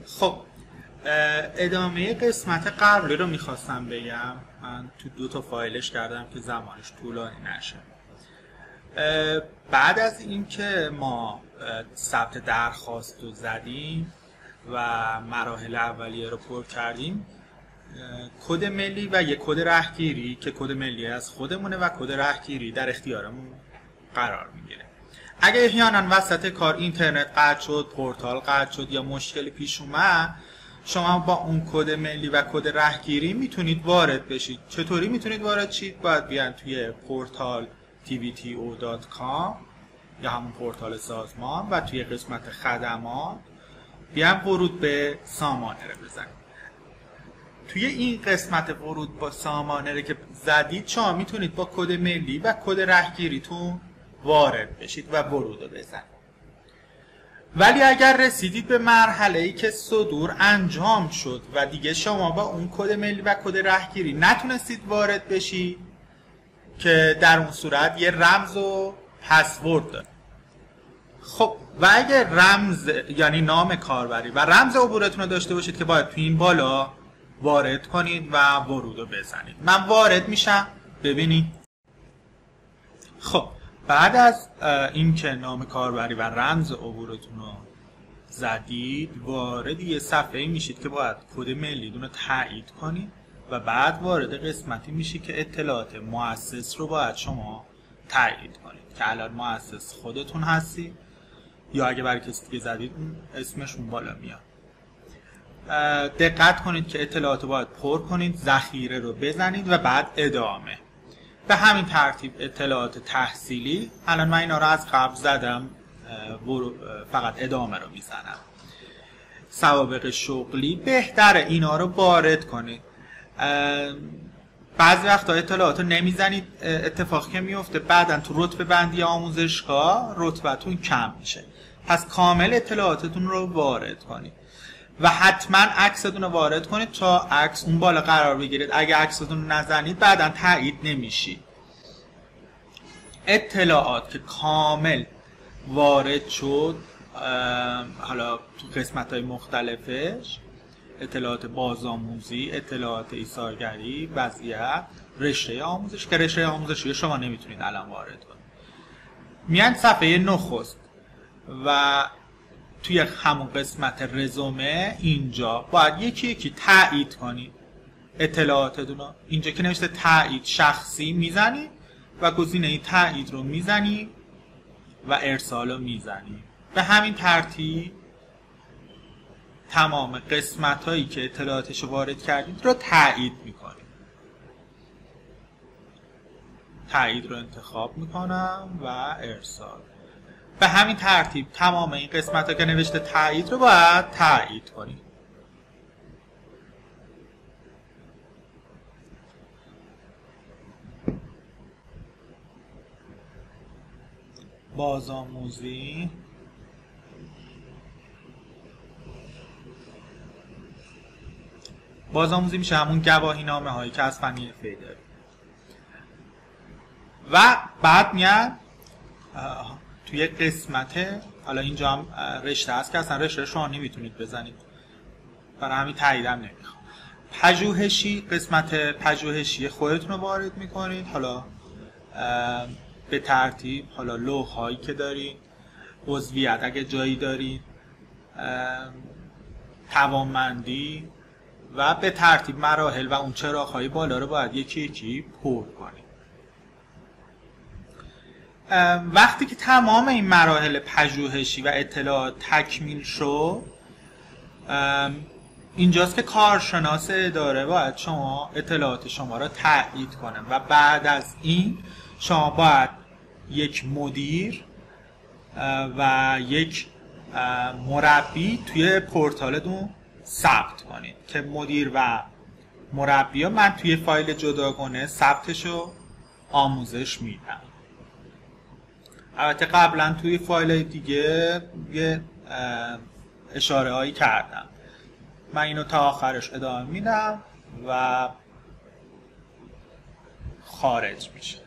خب ادامه قسمت قبلی رو میخواستم بگم. من تو 2 تا فایلش کردم که زمانش طولانی نشه. بعد از اینکه ما ثبت درخواست رو زدیم و مراحل اولیه رو پر کردیم، کد ملی و یک کد رهگیری که کد ملی از خودمونه و کد رهگیری در اختیارمون قرار میگیره. اگه احیانا وسط کار اینترنت قطع شد، پورتال قطع شد یا مشکلی پیش اومد، شما با اون کد ملی و کد رهگیری میتونید وارد بشید. چطوری میتونید وارد شید؟ باید بیان توی پورتال tvto.com یا همون پورتال سازمان و توی قسمت خدمات بیان ورود به سامانه رو بزنید. توی این قسمت ورود با سامانه که زدید شما میتونید با کد ملی و کد رهگیریتون وارد بشید و ورود رو بزنید. ولی اگر رسیدید به مرحله‌ای که صدور انجام شد و دیگه شما با اون کد ملی و کد رهگیری نتونستید وارد بشید، که در اون صورت یه رمز و پسورد داره. خب و اگر رمز یعنی نام کاربری و رمز عبورتون رو داشته باشید که باید تو این بالا وارد کنید و ورود رو بزنید. من وارد میشم. ببینید خب بعد از اینکه نام کاربری و رمز عبورتون رو زدید، وارد یه صفحه میشید که باید کد ملیتون رو تایید کنید و بعد وارد قسمتی میشید که اطلاعات مؤسس رو باید شما تایید کنید که الان مؤسس خودتون هستی یا اگه برای کسی دیگه زدید اسمش اون بالا میاد. دقت کنید که اطلاعات رو باید پر کنید، ذخیره رو بزنید و بعد ادامه. به همین ترتیب اطلاعات تحصیلی، الان من اینا رو از قبل زدم، فقط ادامه رو میزنم. سوابق شغلی، بهتره اینا رو وارد کنید. بعضی وقتا اطلاعات رو نمیزنید، اتفاقی که میفته بعدن تو رتبه بندی آموزشگاه رتبتون کم میشه. پس کامل اطلاعاتتون رو وارد کنید و حتما عکستون رو وارد کنید تا عکس اون بالا قرار بگیرید. اگه عکستون رو نزنید بعدن تایید نمیشید. اطلاعات که کامل وارد شد، حالا تو قسمت‌های مختلفش، اطلاعات بازآموزی، اطلاعات ایثارگری، وضعیت، رشته آموزش که رشته آموزشی شما نمیتونید الان وارد کنید. میان صفحه نخست و توی همون قسمت رزومه اینجا باید یکی یکی تایید کنید اطلاعاتتون رو. اینجا که نوشته تایید شخصی میزنید و گزینه تایید رو میزنید و ارسال رو میزنید. به همین ترتیب تمام قسمت هایی که اطلاعاتش رو وارد کردید رو تایید میکنید. تایید رو انتخاب میکنم و ارسال. به همین ترتیب تمام این قسمت ها که نوشته تایید رو باید تایید کنید. بازآموزی، بازآموزی میشه همون گواهی نامه هایی که از فنی حرفه‌ای دارید. و بعد میاد توی قسمت، حالا اینجا هم رشته هست که اصلا رشته شما نمیتونید بزنید، برای همین تاییدم نمیخوام. پژوهشی، قسمت پژوهشی خودتون رو وارد میکنید. حالا به ترتیب، حالا لوح هایی که دارید، عضویت اگه جایی دارید، توانمندی و به ترتیب مراحل و اون چراغ های بالا رو باید یکی یکی پر کنید. وقتی که تمام این مراحل پژوهشی و اطلاعات تکمیل شد، اینجاست که کارشناس اداره باید شما اطلاعات شما را تایید کنه و بعد از این شما باید یک مدیر و یک مربی توی پورتالتون ثبت کنید که مدیر و مربی ها من توی فایل جداگانه ثبتشو آموزش میدم. البته قبلا توی فایل دیگه یه اشاره هایی کردم. من اینو تا آخرش ادامه میدم و خارج میشه.